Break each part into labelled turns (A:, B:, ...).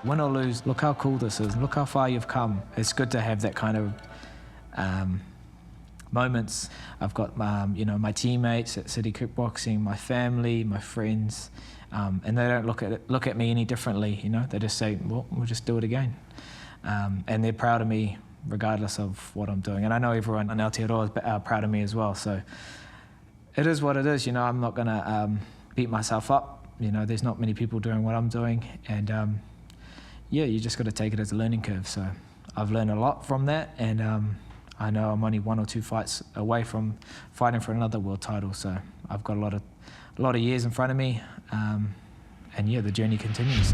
A: Win or lose, look how cool this is, look how far you've come. It's good to have that kind of moments. I've got my teammates at City Kickboxing, my family, my friends, and they don't look at me any differently. They just say, well, we'll just do it again, and they're proud of me regardless of what I'm doing. And I know everyone in Aotearoa is proud of me as well. So it is what it is. I'm not gonna beat myself up. There's not many people doing what I'm doing, and yeah, you just got to take it as a learning curve. So I've learned a lot from that, and I know I'm only 1 or 2 fights away from fighting for another world title. So I've got a lot of years in front of me, and yeah, the journey continues.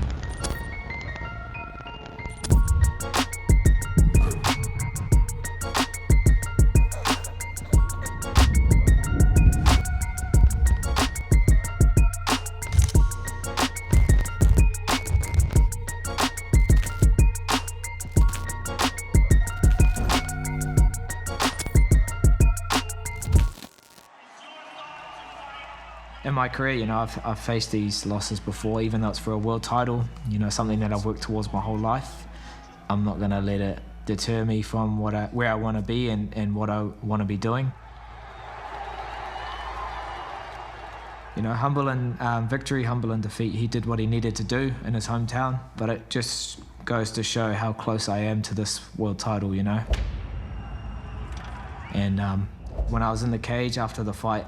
A: In my career, I've faced these losses before, even though it's for a world title, something that I've worked towards my whole life. I'm not gonna let it deter me from where I wanna be and what I wanna be doing. Humble in victory, humble in defeat. He did what he needed to do in his hometown, but it just goes to show how close I am to this world title, And when I was in the cage after the fight,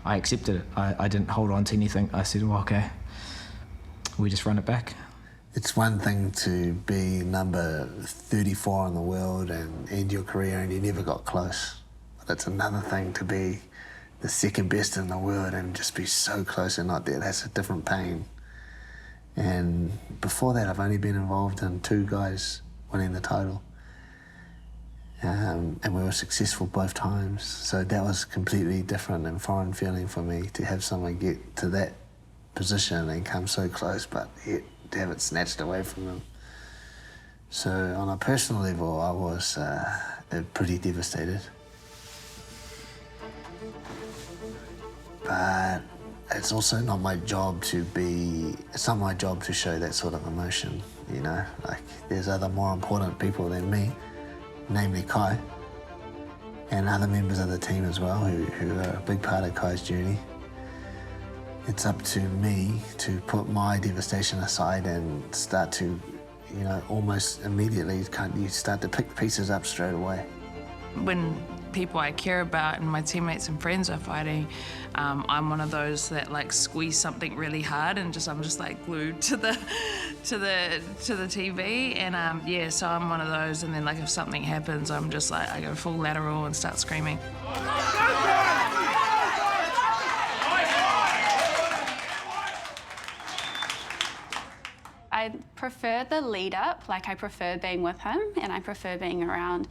A: I accepted it. I didn't hold on to anything. I said, well, okay, we just run it back.
B: It's one thing to be number 34 in the world and end your career and you never got close. But it's another thing to be the second best in the world and just be so close and not there. That's a different pain. And before that, I've only been involved in 2 guys winning the title. And we were successful both times. So that was completely different and foreign feeling for me to have someone get to that position and come so close, but yet to have it snatched away from them. So on a personal level, I was pretty devastated. But it's also not my job it's not my job to show that sort of emotion, Like, there's other more important people than me, namely Kai, and other members of the team as well, who are a big part of Kai's journey. It's up to me to put my devastation aside and start to, almost immediately, you start to pick the pieces up straight away.
C: When people I care about and my teammates and friends are fighting, I'm one of those that squeeze something really hard and I'm just glued to the TV, and yeah, so I'm one of those. And then if something happens, I'm just I go full lateral and start screaming.
D: I prefer the lead up, I prefer being with him and I prefer being around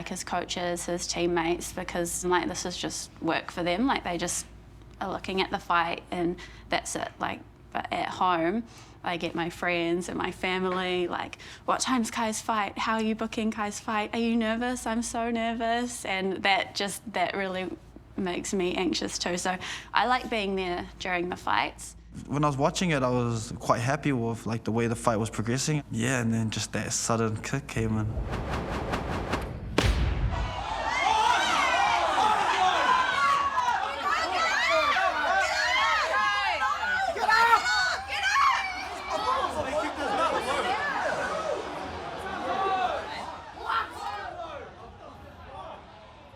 D: his coaches, his teammates, because this is just work for them. They just are looking at the fight and that's it. But at home, I get my friends and my family, what time's Kai's fight? How are you booking Kai's fight? Are you nervous? I'm so nervous. And that really makes me anxious too. So I like being there during the fights.
E: When I was watching it, I was quite happy with the way the fight was progressing. Yeah, and then just that sudden kick came in.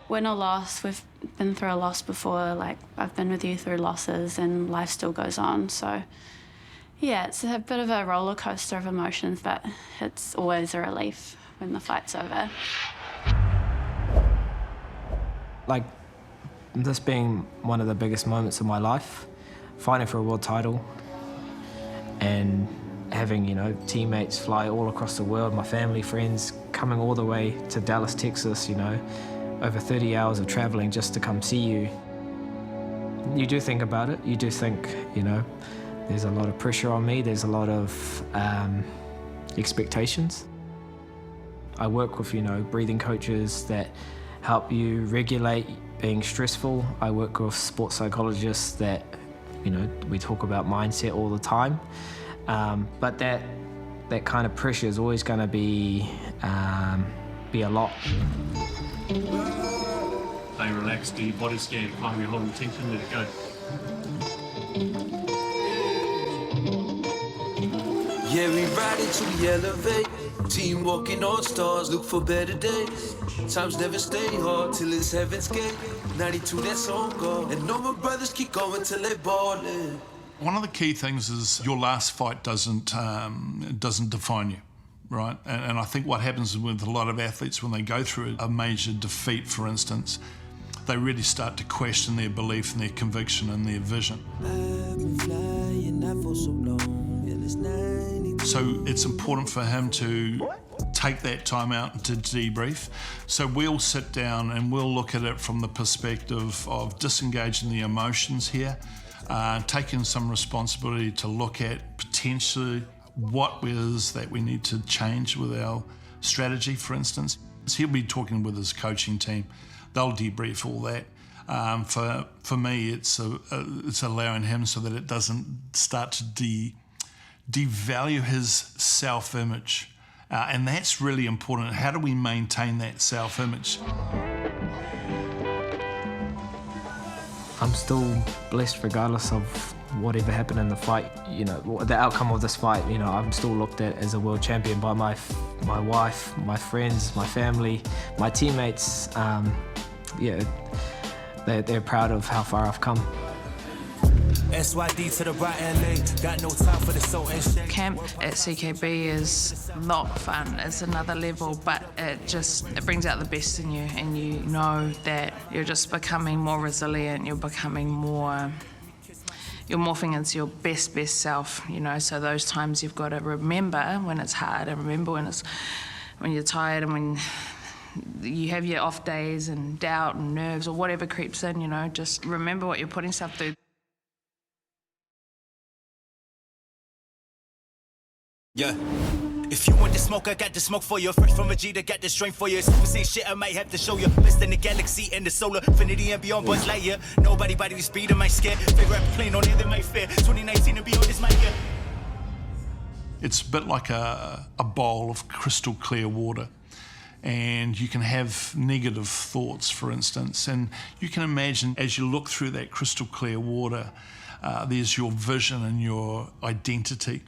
D: Win or loss, we've been through a loss before. I've been with you through losses and life still goes on. So yeah, it's a bit of a roller coaster of emotions, but it's always a relief when the fight's over.
A: This being one of the biggest moments of my life, fighting for a world title and having, teammates fly all across the world, my family, friends, coming all the way to Dallas, Texas, over 30 hours of traveling just to come see you. You do think about it. You do think, there's a lot of pressure on me. There's a lot of expectations. I work with, breathing coaches that help you regulate being stressful. I work with sports psychologists that, we talk about mindset all the time. But that that kind of pressure is always going to be a lot.
F: Stay relaxed, do your body scan, find your holding tension, let it go.
G: Yeah, we ride it till we elevate. Team walking on stars, look for better days. Times never stay hard till it's heaven's gate. 92, that's on God. And all my brothers keep going till they ballin'.
H: One of the key things is your last fight doesn't define you, right? And I think what happens with a lot of athletes when they go through a major defeat, for instance, they really start to question their belief and their conviction and their vision. So it's important for him to take that time out and to debrief. So we'll sit down and we'll look at it from the perspective of disengaging the emotions here, taking some responsibility to look at potentially what it is that we need to change with our strategy, for instance. So he'll be talking with his coaching team. They'll debrief all that. For me, it's allowing him so that it doesn't start to devalue his self-image. And that's really important. How do we maintain that self-image?
A: I'm still blessed regardless of whatever happened in the fight. You know, the outcome of this fight, you know, I'm still looked at as a world champion by my wife, my friends, my family, my teammates. Yeah, they're proud of how far I've come.
G: SYD to the right LA, got no time for the soul and shake.
C: Camp at CKB is a lot of fun. It's another level, but it brings out the best in you, and you know that you're just becoming more resilient. You're morphing into your best self, you know. So those times you've got to remember when it's hard, and remember when you're tired, and when you have your off days and doubt and nerves or whatever creeps in, you know. Just remember what you're putting stuff through.
G: Yeah. If you want the smoke, I got the smoke for you. Fresh from a G to got the strength for you. Super same shit I might have to show you. Best in the galaxy and the solar infinity and beyond, boys light year. Nobody body the speed of my scare. Favorite plane on there, they might fear. 2019 and beyond is my year.
H: It's a bit like a bowl of crystal clear water. And you can have negative thoughts, for instance. And you can imagine as you look through that crystal clear water, there's your vision and your identity.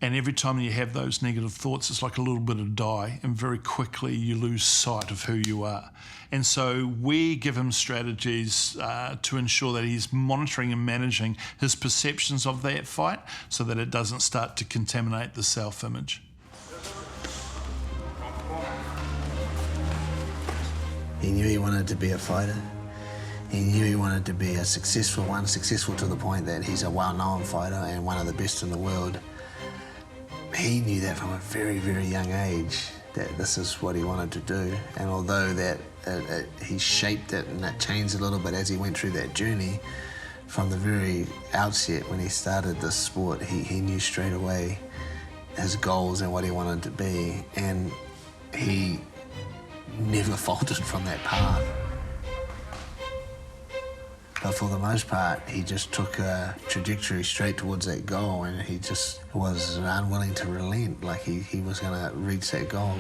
H: And every time you have those negative thoughts, it's like a little bit of dye, and very quickly you lose sight of who you are. And so we give him strategies to ensure that he's monitoring and managing his perceptions of that fight so that it doesn't start to contaminate the self-image.
B: He knew he wanted to be a fighter. He knew he wanted to be a successful one, successful to the point that he's a well-known fighter and one of the best in the world. He knew that from a very, very young age, that this is what he wanted to do. And although that he shaped it and that changed a little bit as he went through that journey, from the very outset when he started this sport, he knew straight away his goals and what he wanted to be. And he never faltered from that path. But for the most part, he just took a trajectory straight towards that goal, and he just was unwilling to relent. Like he was going to reach that goal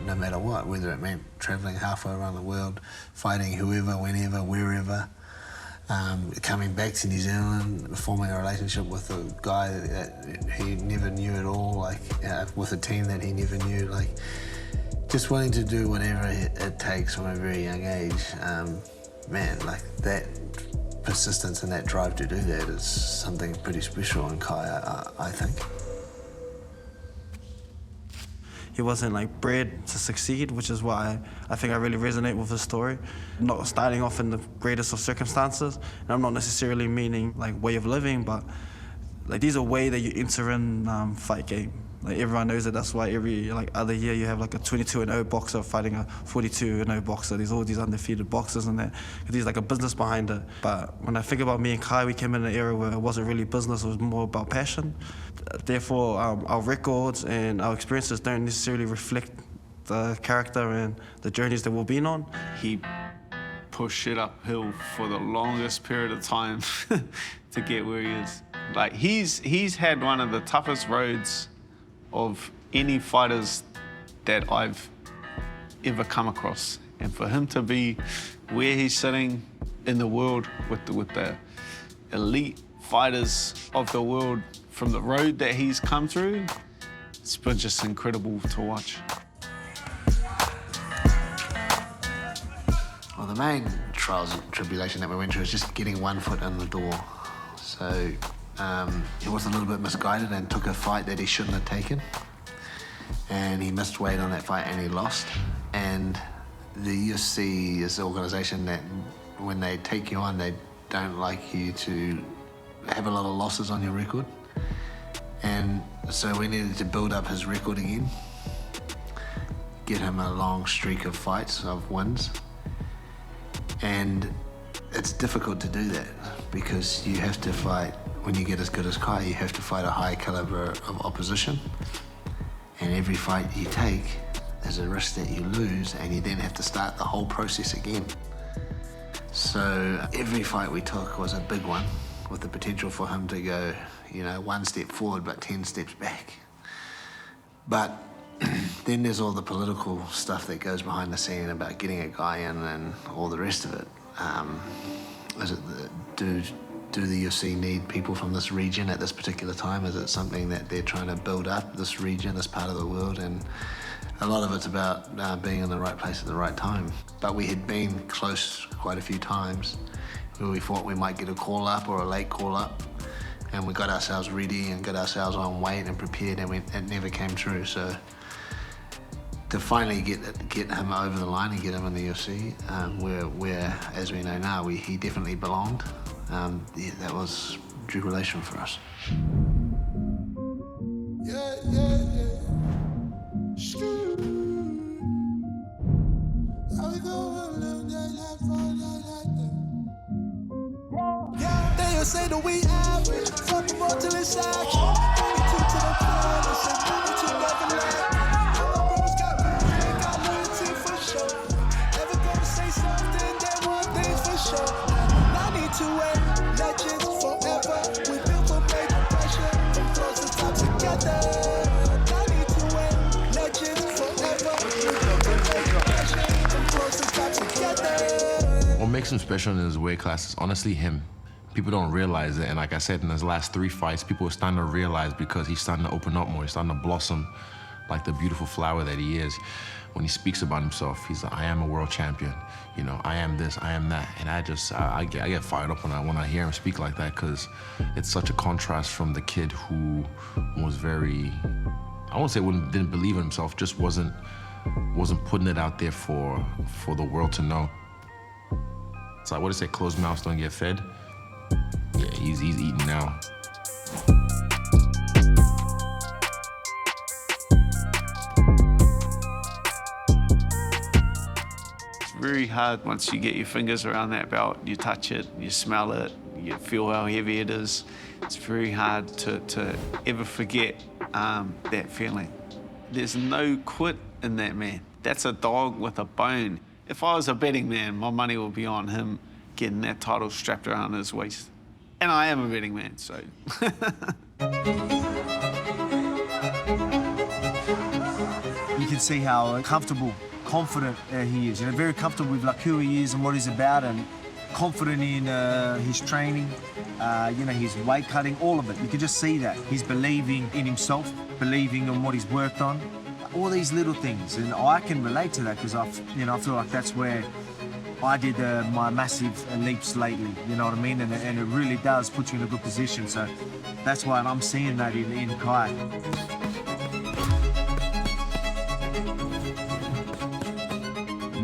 B: no matter what, whether it meant travelling halfway around the world, fighting whoever, whenever, wherever, coming back to New Zealand, forming a relationship with a guy that he never knew at all, like with a team that he never knew, like just willing to do whatever it takes from a very young age. Man, like that persistence and that drive to do that is something pretty special in Kai, I think.
E: He wasn't like bred to succeed, which is why I think I really resonate with his story. Not starting off in the greatest of circumstances, and I'm not necessarily meaning like way of living, but like these are way that you enter in fight game. Like everyone knows that. That's why every other year you have like a 22-0 boxer fighting a 42-0 boxer. There's all these undefeated boxers and that. There's like a business behind it. But when I think about me and Kai, we came in an era where it wasn't really business, it was more about passion. Therefore, our records and our experiences don't necessarily reflect the character and the journeys that we've been on.
I: He pushed shit uphill for the longest period of time to get where he is. Like he's had one of the toughest roads of any fighters that I've ever come across. And for him to be where he's sitting in the world with the elite fighters of the world from the road that he's come through, it's been just incredible to watch.
B: Well, the main trials and tribulation that we went through was just getting one foot in the door. So he was a little bit misguided and took a fight that he shouldn't have taken. And he missed weight on that fight and he lost. And the UFC is an organisation that when they take you on, they don't like you to have a lot of losses on your record. And so we needed to build up his record again, get him a long streak of fights, of wins. And it's difficult to do that because you have to fight, when you get as good as Kai, you have to fight a high caliber of opposition. And every fight you take is a risk that you lose, and you then have to start the whole process again. So every fight we took was a big one, with the potential for him to go, you know, 1 step forward but 10 steps back. But then there's all the political stuff that goes behind the scene about getting a guy in and all the rest of it. Do the UFC need people from this region at this particular time? Is it something that they're trying to build up, this region, this part of the world? And a lot of it's about being in the right place at the right time. But we had been close quite a few times where we thought we might get a call up or a late call up, and we got ourselves ready and got ourselves on weight and prepared, and it never came true. So to finally get him over the line and get him in the UFC, where as we know now, he definitely belonged. That was jubilation for us.
J: They say that we average, fuck them all till it's action. 32 to the corner, say money to never lack. All my bros got music, got loyalty for sure. Never gonna say something, that one thing's for sure. I need to wait, legends forever. We built for major pressure, from close to top together. I need to wait, legends forever. We built for major pressure, from close to top together.
K: What makes him special in his weight class is honestly him. People don't realize it, and like I said, in his last 3 fights, people are starting to realize because he's starting to open up more, he's starting to blossom like the beautiful flower that he is. When he speaks about himself, he's like, I am a world champion, you know, I am this, I am that. And I get fired up when I hear him speak like that, because it's such a contrast from the kid who was very, I won't say didn't believe in himself, just wasn't putting it out there for the world to know. It's like, what do they say, closed mouths don't get fed? Yeah, he's eating now.
I: It's very hard once you get your fingers around that belt, you touch it, you smell it, you feel how heavy it is. It's very hard to ever forget that feeling. There's no quit in that man. That's a dog with a bone. If I was a betting man, my money would be on him getting that title strapped around his waist. And I am a betting man, so.
J: You can see how comfortable, confident he is. You know, very comfortable with like who he is and what he's about, and confident in his training, you know, his weight cutting, all of it. You can just see that. He's believing in himself, believing in what he's worked on. All these little things, and I can relate to that because I feel like that's where I did my massive leaps lately, you know what I mean? And it really does put you in a good position. So that's why I'm seeing that in Kai.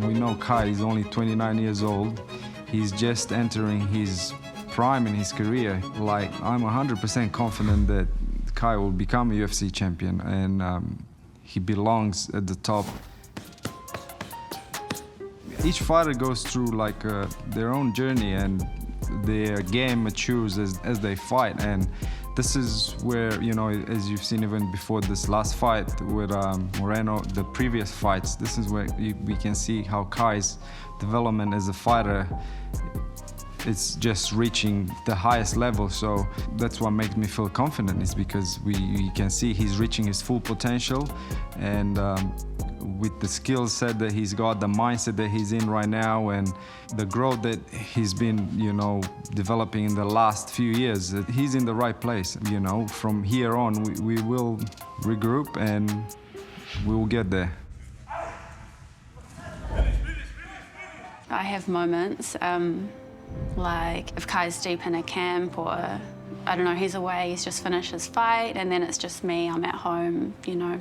L: We know Kai is only 29 years old. He's just entering his prime in his career. Like, I'm 100% confident that Kai will become a UFC champion, and he belongs at the top. Each fighter goes through like their own journey, and their game matures as they fight. And this is where, you know, as you've seen even before this last fight with Moreno, the previous fights, this is where we can see how Kai's development as a fighter it's just reaching the highest level. So that's what makes me feel confident, is because we can see he's reaching his full potential, and with the skill set that he's got, the mindset that he's in right now, and the growth that he's been, you know, developing in the last few years, he's in the right place. You know, from here on, we will regroup and we will get there.
D: I have moments, like if Kai's deep in a camp, or I don't know, he's away, he's just finished his fight, and then it's just me, I'm at home, you know,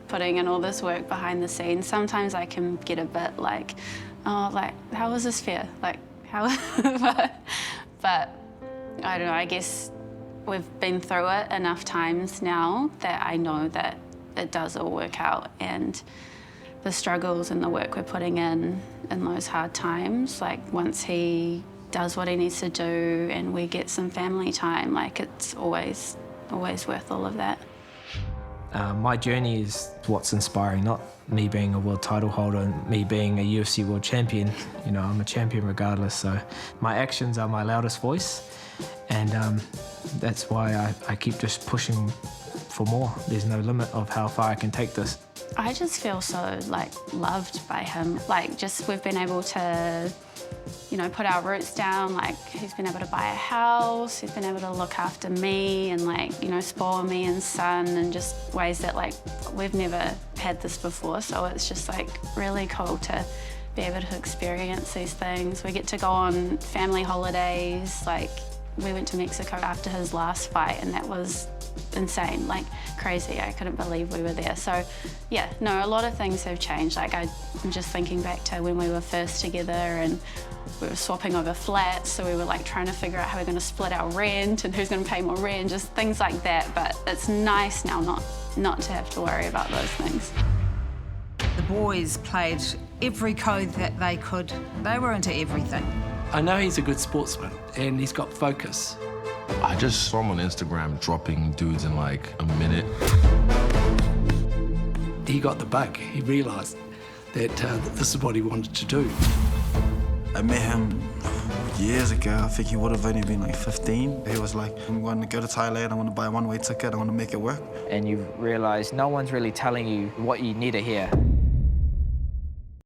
D: putting in all this work behind the scenes. Sometimes I can get a bit like, oh, like, how was this fair? Like, how, but I don't know, I guess we've been through it enough times now that I know that it does all work out, and the struggles and the work we're putting in those hard times, like once he does what he needs to do and we get some family time, like it's always worth all of that.
A: My journey is what's inspiring, not me being a world title holder and me being a UFC world champion. You know, I'm a champion regardless, so my actions are my loudest voice, and that's why I keep just pushing for more. There's no limit of how far I can take this.
D: I just feel so like loved by him. Like just we've been able to, you know, put our roots down. Like he's been able to buy a house, he's been able to look after me and like, you know, spoil me and son, and just ways that like we've never had this before. So it's just like really cool to be able to experience these things. We get to go on family holidays. Like we went to Mexico after his last fight, and that was insane, like crazy. I couldn't believe we were there. So yeah, no, a lot of things have changed. Like I'm just thinking back to when we were first together and we were swapping over flats, so we were like trying to figure out how we're going to split our rent and who's going to pay more rent, just things like that. But it's nice now not to have to worry about those things.
M: The boys played every code that they could. They were into everything.
N: I know he's a good sportsman and he's got focus.
K: I just saw him on Instagram dropping dudes in like a minute.
N: He got the bug. He realised that this is what he wanted to do.
E: I met him years ago. I think he would have only been like 15. He was like, I'm going to go to Thailand, I want to buy a one-way ticket, I want to make it work.
A: And you realise no one's really telling you what you need to hear.